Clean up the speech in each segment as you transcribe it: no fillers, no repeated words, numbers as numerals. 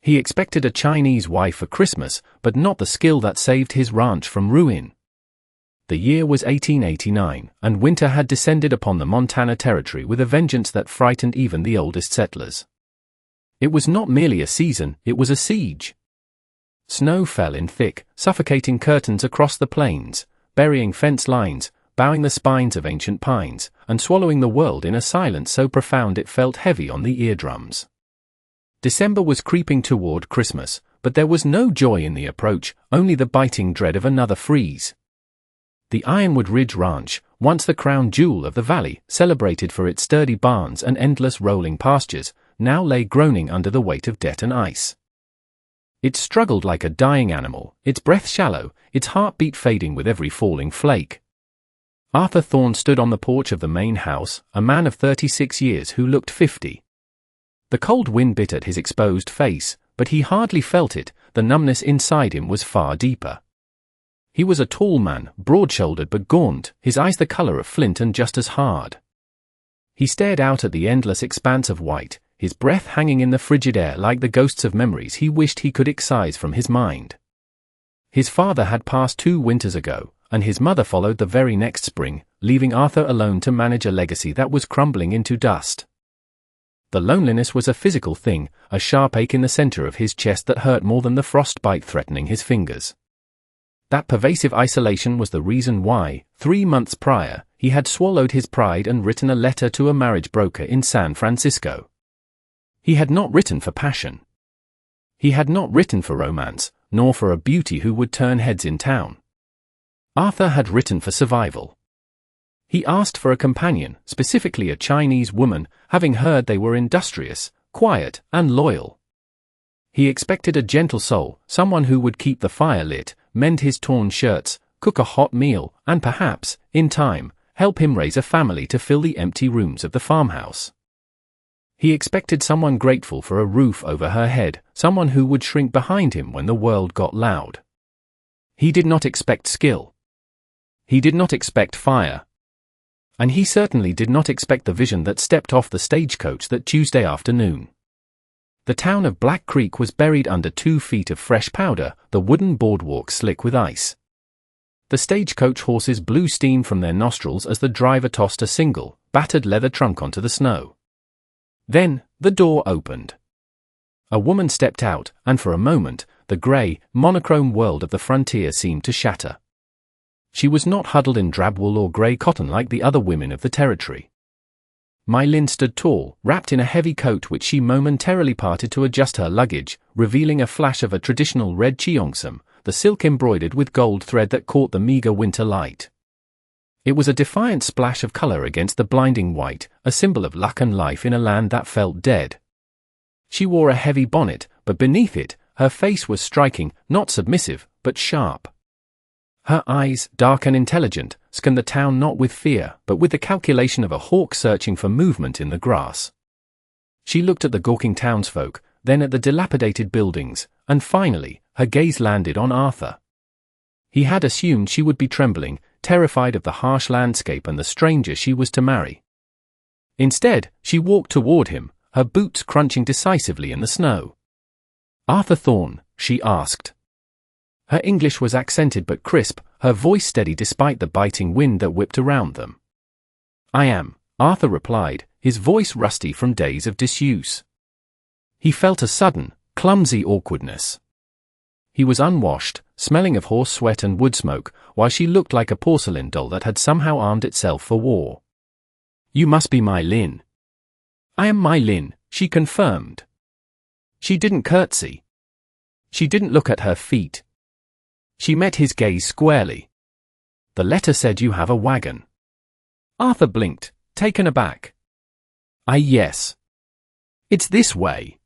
He expected a Chinese wife for Christmas, but not the skill that saved his ranch from ruin. The year was 1889, and winter had descended upon the Montana Territory with a vengeance that frightened even the oldest settlers. It was not merely a season, it was a siege. Snow fell in thick, suffocating curtains across the plains, burying fence lines, bowing the spines of ancient pines, and swallowing the world in a silence so profound it felt heavy on the eardrums. December was creeping toward Christmas, but there was no joy in the approach, only the biting dread of another freeze. The Ironwood Ridge Ranch, once the crown jewel of the valley, celebrated for its sturdy barns and endless rolling pastures, now lay groaning under the weight of debt and ice. It struggled like a dying animal, its breath shallow, its heartbeat fading with every falling flake. Arthur Thorne stood on the porch of the main house, a man of 36 years who looked 50. The cold wind bit at his exposed face, but he hardly felt it. The numbness inside him was far deeper. He was a tall man, broad-shouldered but gaunt, his eyes the color of flint and just as hard. He stared out at the endless expanse of white, his breath hanging in the frigid air like the ghosts of memories he wished he could excise from his mind. His father had passed 2 winters ago, and his mother followed the very next spring, leaving Arthur alone to manage a legacy that was crumbling into dust. The loneliness was a physical thing, a sharp ache in the center of his chest that hurt more than the frostbite threatening his fingers. That pervasive isolation was the reason why, 3 months prior, he had swallowed his pride and written a letter to a marriage broker in San Francisco. He had not written for passion. He had not written for romance, nor for a beauty who would turn heads in town. Arthur had written for survival. He asked for a companion, specifically a Chinese woman, having heard they were industrious, quiet, and loyal. He expected a gentle soul, someone who would keep the fire lit, mend his torn shirts, cook a hot meal, and perhaps, in time, help him raise a family to fill the empty rooms of the farmhouse. He expected someone grateful for a roof over her head, someone who would shrink behind him when the world got loud. He did not expect skill. He did not expect fire. And he certainly did not expect the vision that stepped off the stagecoach that Tuesday afternoon. The town of Black Creek was buried under 2 feet of fresh powder, the wooden boardwalk slick with ice. The stagecoach horses blew steam from their nostrils as the driver tossed a single, battered leather trunk onto the snow. Then, the door opened. A woman stepped out, and for a moment, the grey, monochrome world of the frontier seemed to shatter. She was not huddled in drab wool or grey cotton like the other women of the territory. Mai Lin stood tall, wrapped in a heavy coat which she momentarily parted to adjust her luggage, revealing a flash of a traditional red cheongsam, the silk embroidered with gold thread that caught the meager winter light. It was a defiant splash of color against the blinding white, a symbol of luck and life in a land that felt dead. She wore a heavy bonnet, but beneath it, her face was striking, not submissive, but sharp. Her eyes, dark and intelligent, scanned the town not with fear, but with the calculation of a hawk searching for movement in the grass. She looked at the gawking townsfolk, then at the dilapidated buildings, and finally, her gaze landed on Arthur. He had assumed she would be trembling, terrified of the harsh landscape and the stranger she was to marry. Instead, she walked toward him, her boots crunching decisively in the snow. "Arthur Thorne?" she asked. Her English was accented but crisp, her voice steady despite the biting wind that whipped around them. "I am," Arthur replied, his voice rusty from days of disuse. He felt a sudden, clumsy awkwardness. He was unwashed, smelling of horse sweat and wood smoke, while she looked like a porcelain doll that had somehow armed itself for war. "You must be Mai Lin." "I am Mai Lin," she confirmed. She didn't curtsy. She didn't look at her feet. She met his gaze squarely. "The letter said you have a wagon." Arthur blinked, taken aback. Yes. It's this way."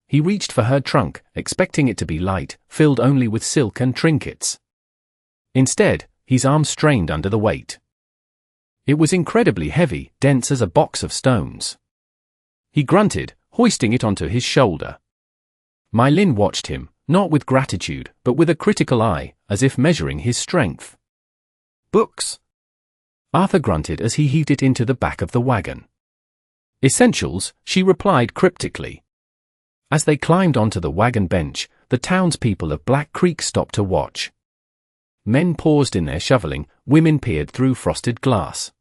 He reached for her trunk, expecting it to be light, filled only with silk and trinkets. Instead, his arms strained under the weight. It was incredibly heavy, dense as a box of stones. He grunted, hoisting it onto his shoulder. Mai Lin watched him, not with gratitude, but with a critical eye, as if measuring his strength. "Books?" Arthur grunted as he heaved it into the back of the wagon. "Essentials," she replied cryptically. As they climbed onto the wagon bench, the townspeople of Black Creek stopped to watch. Men paused in their shoveling, women peered through frosted glass.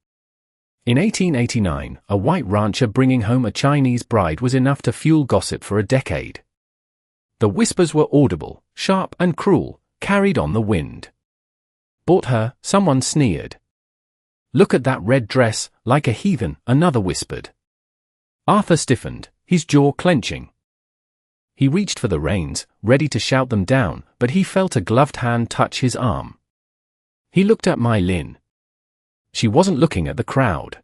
In 1889, a white rancher bringing home a Chinese bride was enough to fuel gossip for a decade. The whispers were audible, sharp and cruel, carried on the wind. Bought her, someone sneered. Look at that red dress, like a heathen, another whispered. Arthur stiffened, his jaw clenching. He reached for the reins, ready to shout them down, but he felt a gloved hand touch his arm. He looked at Mai Lin. She wasn't looking at the crowd.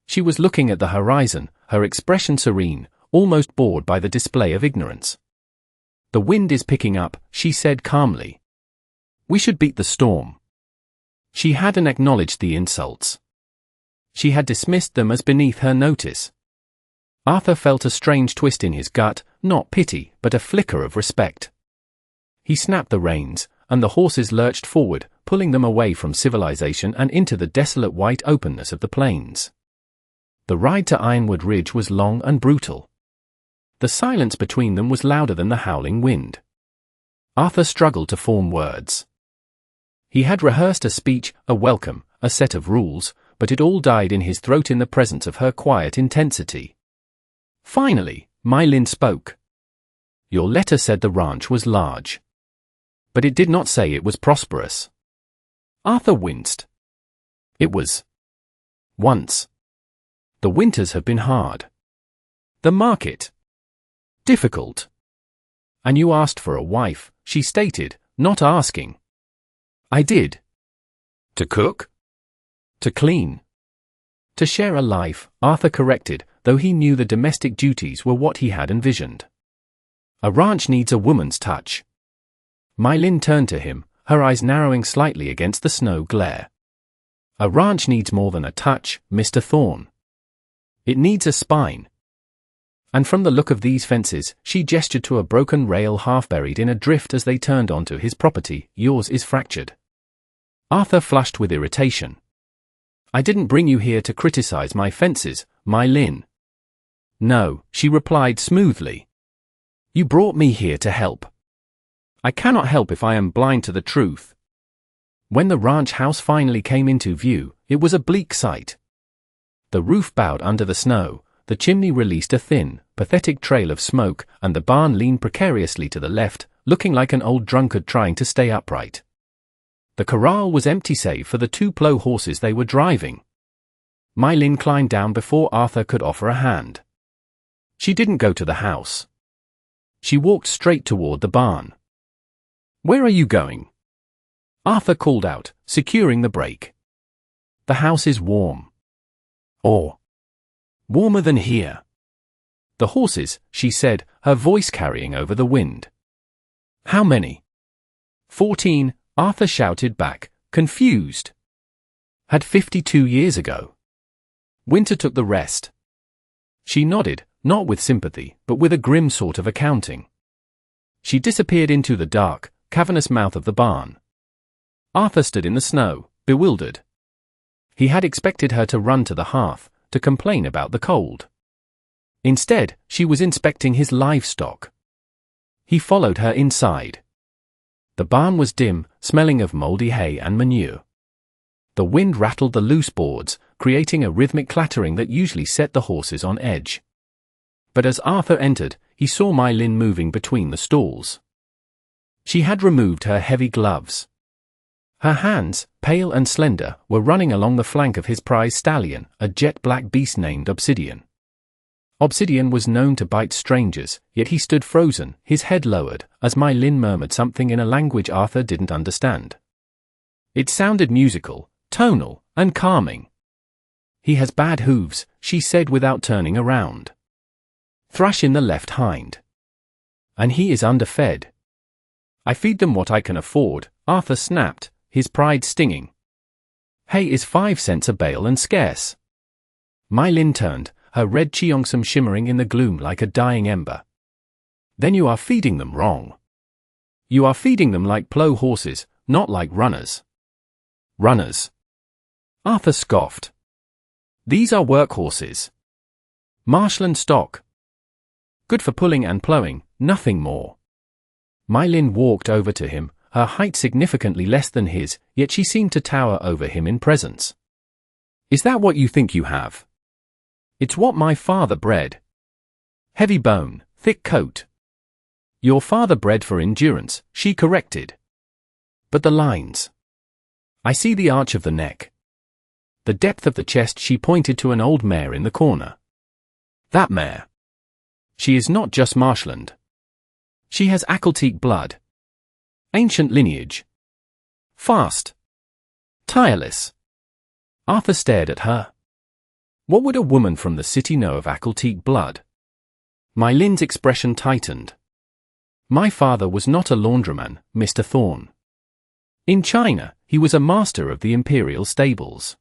She was looking at the horizon, her expression serene, almost bored by the display of ignorance. The wind is picking up, she said calmly. We should beat the storm. She hadn't acknowledged the insults. She had dismissed them as beneath her notice. Arthur felt a strange twist in his gut, not pity, but a flicker of respect. He snapped the reins, and the horses lurched forward, pulling them away from civilization and into the desolate white openness of the plains. The ride to Ironwood Ridge was long and brutal. The silence between them was louder than the howling wind. Arthur struggled to form words. He had rehearsed a speech, a welcome, a set of rules, but it all died in his throat in the presence of her quiet intensity. Finally, Mai Lin spoke. Your letter said the ranch was large. But it did not say it was prosperous. Arthur winced. It was. Once. The winters have been hard. The market. Difficult. And you asked for a wife, she stated, not asking. I did. To cook? To clean. To share a life, Arthur corrected, though he knew the domestic duties were what he had envisioned. A ranch needs a woman's touch. Mai Lin turned to him, her eyes narrowing slightly against the snow glare. A ranch needs more than a touch, Mr. Thorne. It needs a spine. And from the look of these fences, she gestured to a broken rail half buried in a drift as they turned onto his property, yours is fractured. Arthur flushed with irritation. I didn't bring you here to criticize my fences, Mai Lin. No, she replied smoothly. You brought me here to help. I cannot help if I am blind to the truth. When the ranch house finally came into view, it was a bleak sight. The roof bowed under the snow, the chimney released a thin, pathetic trail of smoke, and the barn leaned precariously to the left, looking like an old drunkard trying to stay upright. The corral was empty save for the two plough horses they were driving. Mai Lin climbed down before Arthur could offer a hand. She didn't go to the house. She walked straight toward the barn. Where are you going? Arthur called out, securing the brake. The house is warm. Or warmer than here. The horses, she said, her voice carrying over the wind. How many? 14, Arthur shouted back, confused. Had 52 years ago. Winter took the rest. She nodded, not with sympathy, but with a grim sort of accounting. She disappeared into the dark, cavernous mouth of the barn. Arthur stood in the snow, bewildered. He had expected her to run to the hearth, to complain about the cold. Instead, she was inspecting his livestock. He followed her inside. The barn was dim, smelling of moldy hay and manure. The wind rattled the loose boards, creating a rhythmic clattering that usually set the horses on edge. But as Arthur entered, he saw Mai Lin moving between the stalls. She had removed her heavy gloves. Her hands, pale and slender, were running along the flank of his prize stallion, a jet-black beast named Obsidian. Obsidian was known to bite strangers, yet he stood frozen, his head lowered, as Mai Lin murmured something in a language Arthur didn't understand. It sounded musical, tonal, and calming. He has bad hooves, she said without turning around. Thrush in the left hind. And he is underfed. I feed them what I can afford, Arthur snapped, his pride stinging. Hay is 5 cents a bale and scarce. Mai Lin turned, her red cheongsam shimmering in the gloom like a dying ember. Then you are feeding them wrong. You are feeding them like plough horses, not like runners. Runners. Arthur scoffed. These are work horses. Marshland stock. Good for pulling and plowing, nothing more. My Lin walked over to him, her height significantly less than his, yet she seemed to tower over him in presence. Is that what you think you have? It's what my father bred. Heavy bone, thick coat. Your father bred for endurance, she corrected. But the lines. I see the arch of the neck. The depth of the chest. She pointed to an old mare in the corner. That mare. She is not just marshland. She has Acalteque blood. Ancient lineage. Fast. Tireless. Arthur stared at her. What would a woman from the city know of Acalteque blood? My Lin's expression tightened. My father was not a laundryman, Mr. Thorne. In China, he was a master of the imperial stables.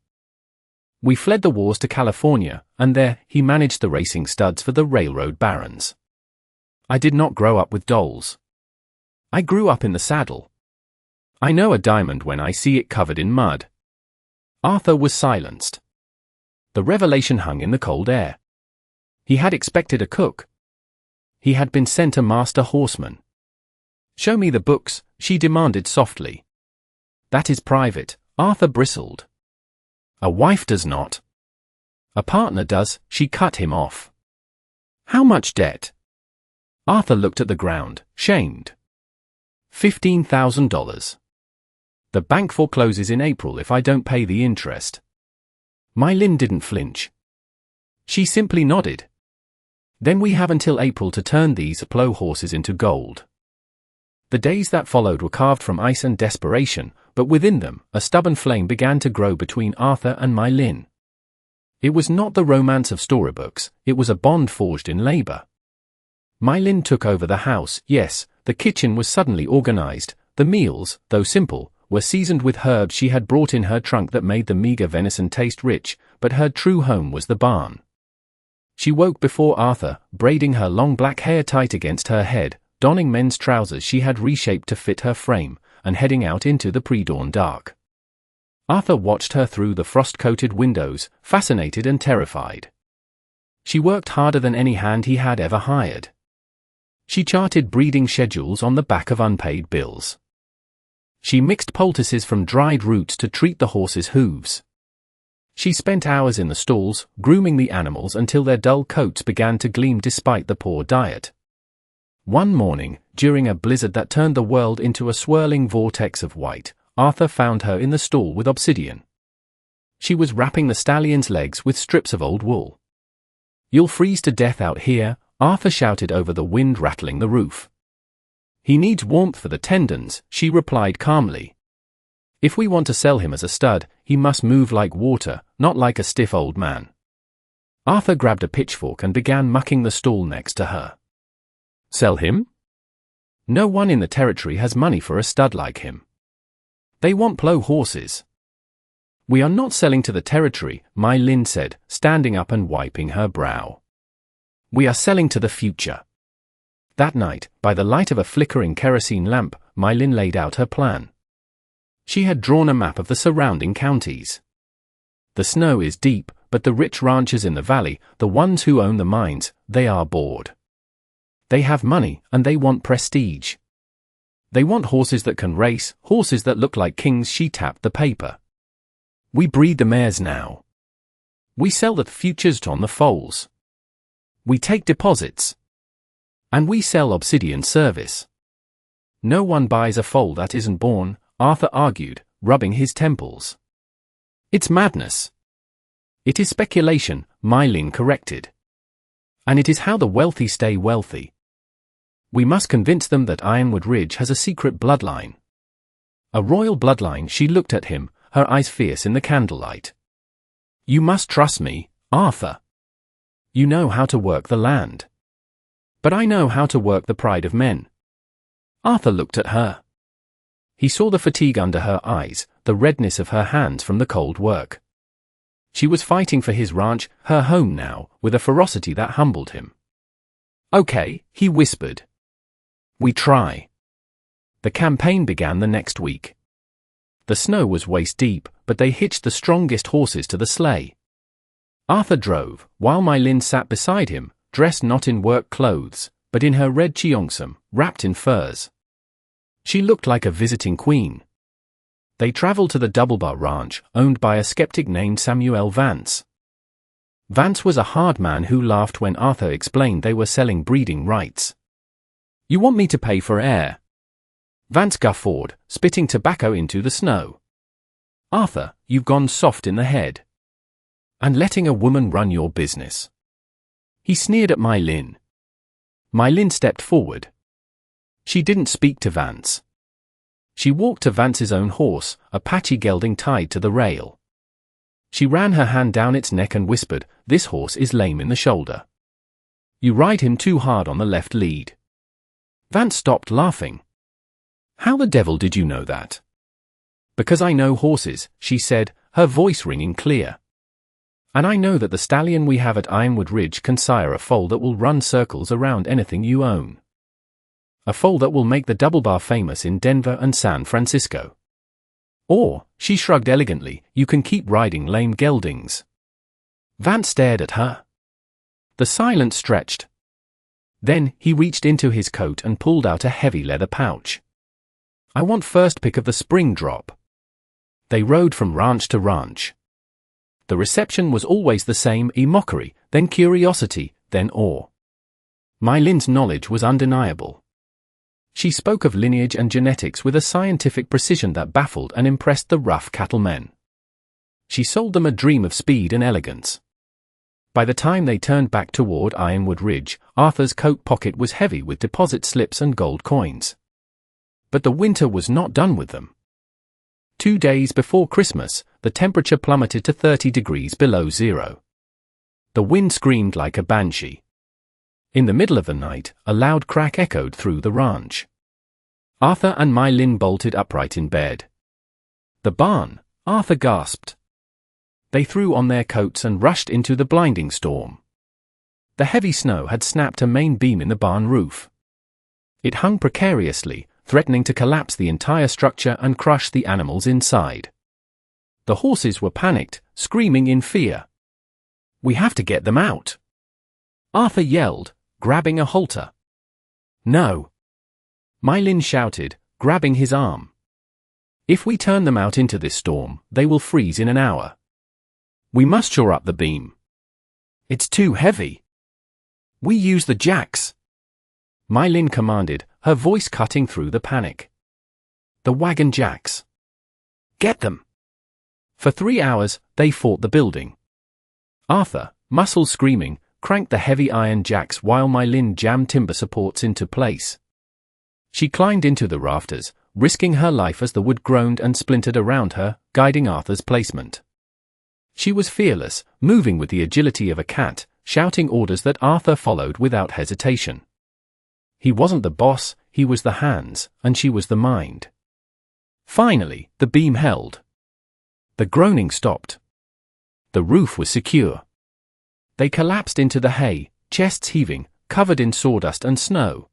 We fled the wars to California, and there, he managed the racing studs for the railroad barons. I did not grow up with dolls. I grew up in the saddle. I know a diamond when I see it covered in mud. Arthur was silenced. The revelation hung in the cold air. He had expected a cook. He had been sent a master horseman. Show me the books, she demanded softly. That is private, Arthur bristled. A wife does not. A partner does, she cut him off. How much debt? Arthur looked at the ground, shamed. $15,000. The bank forecloses in April if I don't pay the interest. My Lin didn't flinch. She simply nodded. Then we have until April to turn these plow horses into gold. The days that followed were carved from ice and desperation, but within them, a stubborn flame began to grow between Arthur and my Lin. It was not the romance of storybooks, it was a bond forged in labor. My Lin took over the house, yes, the kitchen was suddenly organized, the meals, though simple, were seasoned with herbs she had brought in her trunk that made the meager venison taste rich, but her true home was the barn. She woke before Arthur, braiding her long black hair tight against her head, donning men's trousers she had reshaped to fit her frame, and heading out into the pre-dawn dark. Arthur watched her through the frost-coated windows, fascinated and terrified. She worked harder than any hand he had ever hired. She charted breeding schedules on the back of unpaid bills. She mixed poultices from dried roots to treat the horses' hooves. She spent hours in the stalls, grooming the animals until their dull coats began to gleam despite the poor diet. One morning, during a blizzard that turned the world into a swirling vortex of white, Arthur found her in the stall with Obsidian. She was wrapping the stallion's legs with strips of old wool. You'll freeze to death out here, Arthur shouted over the wind rattling the roof. He needs warmth for the tendons, she replied calmly. If we want to sell him as a stud, he must move like water, not like a stiff old man. Arthur grabbed a pitchfork and began mucking the stall next to her. Sell him? No one in the territory has money for a stud like him. They want plow horses. We are not selling to the territory, my Lin said, standing up and wiping her brow. We are selling to the future. That night, by the light of a flickering kerosene lamp, my Lin laid out her plan. She had drawn a map of the surrounding counties. The snow is deep, but the rich ranchers in the valley, the ones who own the mines, they are bored. They have money, and they want prestige. They want horses that can race, horses that look like kings. She tapped the paper. We breed the mares now. We sell the futures on the foals. We take deposits. And we sell Obsidian service. No one buys a foal that isn't born, Arthur argued, rubbing his temples. It's madness. It is speculation, my Lin corrected. And it is how the wealthy stay wealthy. We must convince them that Ironwood Ridge has a secret bloodline. A royal bloodline. She looked at him, her eyes fierce in the candlelight. You must trust me, Arthur. You know how to work the land. But I know how to work the pride of men. Arthur looked at her. He saw the fatigue under her eyes, the redness of her hands from the cold work. She was fighting for his ranch, her home now, with a ferocity that humbled him. Okay, he whispered. We try. The campaign began the next week. The snow was waist deep, but they hitched the strongest horses to the sleigh. Arthur drove, while my Lin sat beside him, dressed not in work clothes, but in her red cheongsam, wrapped in furs. She looked like a visiting queen. They traveled to the Doublebar Ranch, owned by a skeptic named Samuel Vance. Vance was a hard man who laughed when Arthur explained they were selling breeding rights. "You want me to pay for air?" Vance guffawed, spitting tobacco into the snow. "Arthur, you've gone soft in the head. And letting a woman run your business." He sneered at Mai Lin. Mai Lin stepped forward. She didn't speak to Vance. She walked to Vance's own horse, a patchy gelding tied to the rail. She ran her hand down its neck and whispered, "This horse is lame in the shoulder. You ride him too hard on the left lead." Vance stopped laughing. "How the devil did you know that?" "Because I know horses," she said, her voice ringing clear. "And I know that the stallion we have at Ironwood Ridge can sire a foal that will run circles around anything you own. A foal that will make the Doublebar famous in Denver and San Francisco. Or," she shrugged elegantly, "you can keep riding lame geldings." Vance stared at her. The silence stretched. Then, he reached into his coat and pulled out a heavy leather pouch. "I want first pick of the spring drop." They rode from ranch to ranch. The reception was always the same, a mockery, then curiosity, then awe. Mai Lin's knowledge was undeniable. She spoke of lineage and genetics with a scientific precision that baffled and impressed the rough cattlemen. She sold them a dream of speed and elegance. By the time they turned back toward Ironwood Ridge, Arthur's coat pocket was heavy with deposit slips and gold coins. But the winter was not done with them. 2 days before Christmas, the temperature plummeted to 30 degrees below zero. The wind screamed like a banshee. In the middle of the night, a loud crack echoed through the ranch. Arthur and Mai Lin bolted upright in bed. "The barn," Arthur gasped. They threw on their coats and rushed into the blinding storm. The heavy snow had snapped a main beam in the barn roof. It hung precariously, threatening to collapse the entire structure and crush the animals inside. The horses were panicked, screaming in fear. "We have to get them out," Arthur yelled, grabbing a halter. "No," Mai Lin shouted, grabbing his arm. "If we turn them out into this storm, they will freeze in an hour. We must shore up the beam. It's too heavy. We use the jacks," Mai Lin commanded, her voice cutting through the panic. "The wagon jacks. Get them." For 3 hours, they fought the building. Arthur, muscles screaming, cranked the heavy iron jacks while Mai Lin jammed timber supports into place. She climbed into the rafters, risking her life as the wood groaned and splintered around her, guiding Arthur's placement. She was fearless, moving with the agility of a cat, shouting orders that Arthur followed without hesitation. He wasn't the boss, he was the hands, and she was the mind. Finally, the beam held. The groaning stopped. The roof was secure. They collapsed into the hay, chests heaving, covered in sawdust and snow.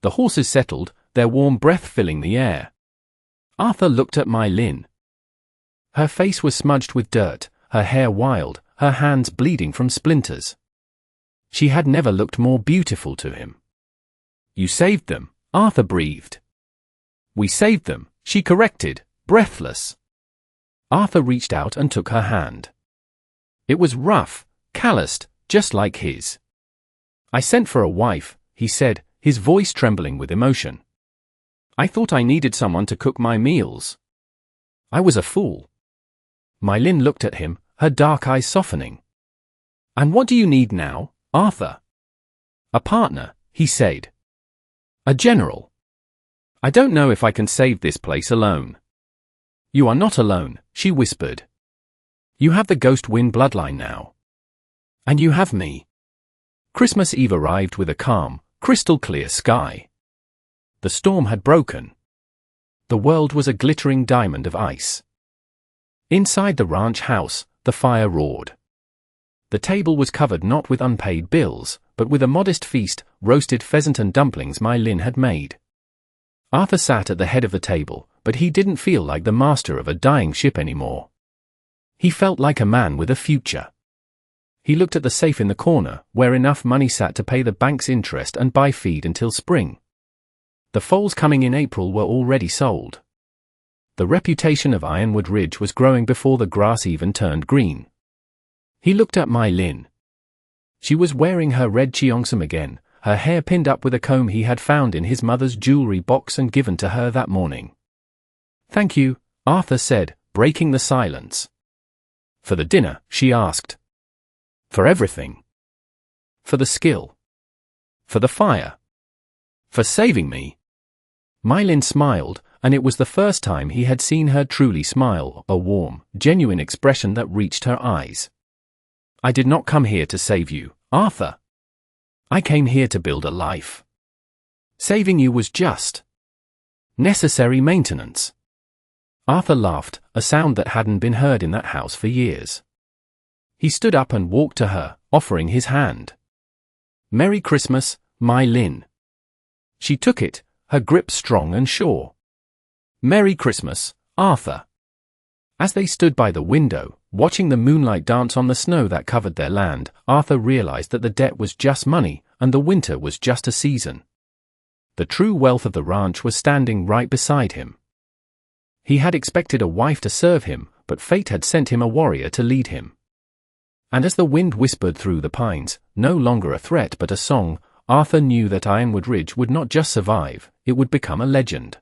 The horses settled, their warm breath filling the air. Arthur looked at Mai Lin. Her face was smudged with dirt, her hair wild, her hands bleeding from splinters. She had never looked more beautiful to him. "You saved them," Arthur breathed. "We saved them," she corrected, breathless. Arthur reached out and took her hand. It was rough, calloused, just like his. "I sent for a wife," he said, his voice trembling with emotion. "I thought I needed someone to cook my meals. I was a fool." Mai Lin looked at him, her dark eyes softening. "And what do you need now, Arthur?" "A partner," he said. "A general. I don't know if I can save this place alone." "You are not alone," she whispered. "You have the Ghost Wind bloodline now. And you have me." Christmas Eve arrived with a calm, crystal-clear sky. The storm had broken. The world was a glittering diamond of ice. Inside the ranch house, the fire roared. The table was covered not with unpaid bills, but with a modest feast, roasted pheasant and dumplings Mai Lin had made. Arthur sat at the head of the table, but he didn't feel like the master of a dying ship anymore. He felt like a man with a future. He looked at the safe in the corner, where enough money sat to pay the bank's interest and buy feed until spring. The foals coming in April were already sold. The reputation of Ironwood Ridge was growing before the grass even turned green. He looked at Mai Lin. She was wearing her red cheongsam again, her hair pinned up with a comb he had found in his mother's jewelry box and given to her that morning. "Thank you," Arthur said, breaking the silence. "For the dinner?" she asked. "For everything. For the skill. For the fire. For saving me." Mai Lin smiled, and it was the first time he had seen her truly smile, a warm, genuine expression that reached her eyes. "I did not come here to save you, Arthur. I came here to build a life. Saving you was just necessary maintenance." Arthur laughed, a sound that hadn't been heard in that house for years. He stood up and walked to her, offering his hand. "Merry Christmas, Mai Lin." She took it, her grip strong and sure. "Merry Christmas, Arthur." As they stood by the window, watching the moonlight dance on the snow that covered their land, Arthur realized that the debt was just money, and the winter was just a season. The true wealth of the ranch was standing right beside him. He had expected a wife to serve him, but fate had sent him a warrior to lead him. And as the wind whispered through the pines, no longer a threat but a song, Arthur knew that Ironwood Ridge would not just survive, it would become a legend.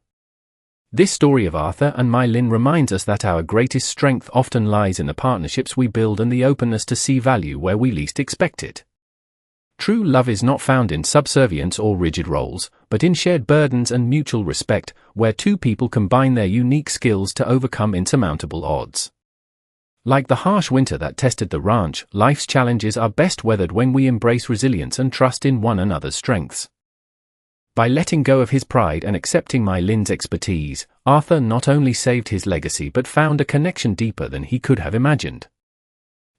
This story of Arthur and Mai Lin reminds us that our greatest strength often lies in the partnerships we build and the openness to see value where we least expect it. True love is not found in subservience or rigid roles, but in shared burdens and mutual respect, where two people combine their unique skills to overcome insurmountable odds. Like the harsh winter that tested the ranch, life's challenges are best weathered when we embrace resilience and trust in one another's strengths. By letting go of his pride and accepting Mai Lin's expertise, Arthur not only saved his legacy but found a connection deeper than he could have imagined.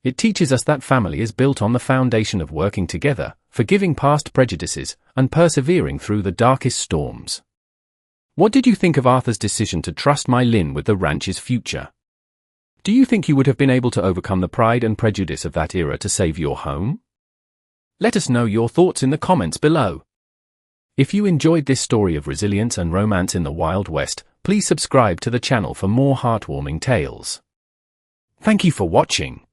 It teaches us that family is built on the foundation of working together, forgiving past prejudices, and persevering through the darkest storms. What did you think of Arthur's decision to trust Mai Lin with the ranch's future? Do you think you would have been able to overcome the pride and prejudice of that era to save your home? Let us know your thoughts in the comments below. If you enjoyed this story of resilience and romance in the Wild West, please subscribe to the channel for more heartwarming tales. Thank you for watching.